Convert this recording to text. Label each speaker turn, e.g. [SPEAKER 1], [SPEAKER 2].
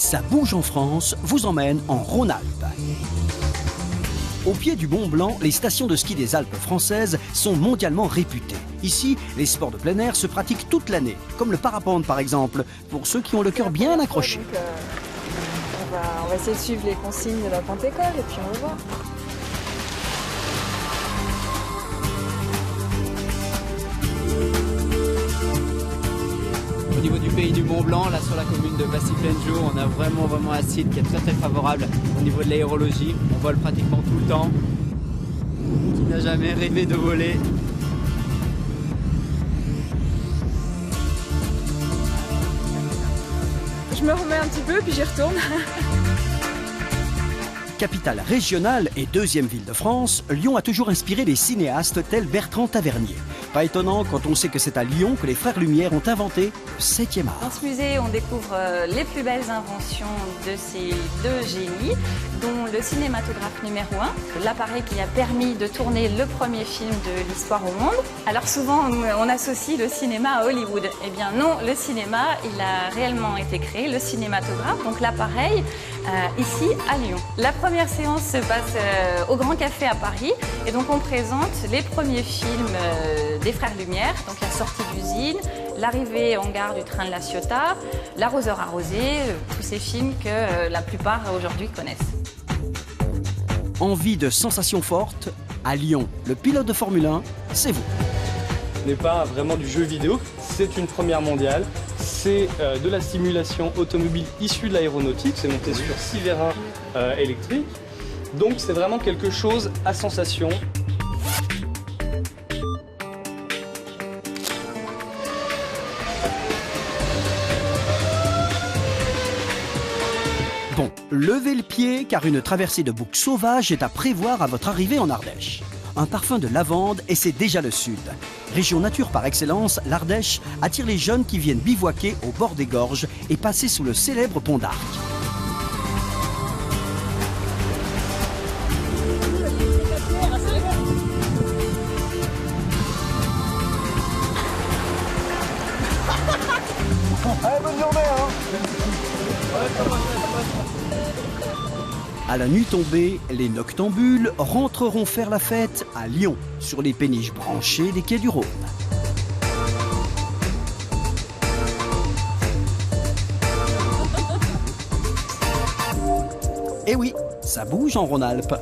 [SPEAKER 1] Ça bouge en France vous emmène en Rhône-Alpes. Au pied du Mont Blanc, les stations de ski des Alpes françaises sont mondialement réputées. Ici, les sports de plein air se pratiquent toute l'année, comme le parapente par exemple, pour ceux qui ont le cœur bien accroché.
[SPEAKER 2] Donc, on va essayer de suivre les consignes de la Pente-École et puis on va voir.
[SPEAKER 3] Au niveau du pays du Mont Blanc, là sur la commune de Passy-Plaine-Joux, on a vraiment un site qui est très favorable au niveau de l'aérologie. On vole pratiquement tout le temps. Qui n'a jamais rêvé de voler?
[SPEAKER 2] Je me remets un petit peu puis j'y retourne.
[SPEAKER 1] Capitale régionale et deuxième ville de France, Lyon a toujours inspiré les cinéastes tels Bertrand Tavernier. Pas étonnant quand on sait que c'est à Lyon que les frères Lumière ont inventé le 7e art.
[SPEAKER 4] Dans ce musée, on découvre les plus belles inventions de ces deux génies, dont le cinématographe numéro 1, l'appareil qui a permis de tourner le premier film de l'histoire au monde. Alors souvent, on associe le cinéma à Hollywood. Eh bien non, le cinéma, il a réellement été créé, le cinématographe, donc l'appareil, ici à Lyon. La première séance se passe au Grand Café à Paris, et donc on présente les premiers films des frères Lumière, donc la sortie d'usine, l'arrivée en gare du train de la Ciotat, L'arroseur arrosé, tous ces films que la plupart aujourd'hui connaissent.
[SPEAKER 1] Envie de sensations fortes? À Lyon, le pilote de Formule 1, c'est vous.
[SPEAKER 5] Ce n'est pas vraiment du jeu vidéo, c'est une première mondiale. C'est de la simulation automobile issue de l'aéronautique, c'est monté sur 6 vérins électriques. Donc c'est vraiment quelque chose à sensation.
[SPEAKER 1] Bon, levez le pied car une traversée de boucs sauvages est à prévoir à votre arrivée en Ardèche. Un parfum de lavande et c'est déjà le sud. Région nature par excellence, l'Ardèche attire les jeunes qui viennent bivouaquer au bord des gorges et passer sous le célèbre pont d'Arc.
[SPEAKER 6] Allez, bonne journée, hein.
[SPEAKER 1] À la nuit tombée, les noctambules rentreront faire la fête à Lyon, sur les péniches branchées des quais du Rhône. Et oui, ça bouge en Rhône-Alpes.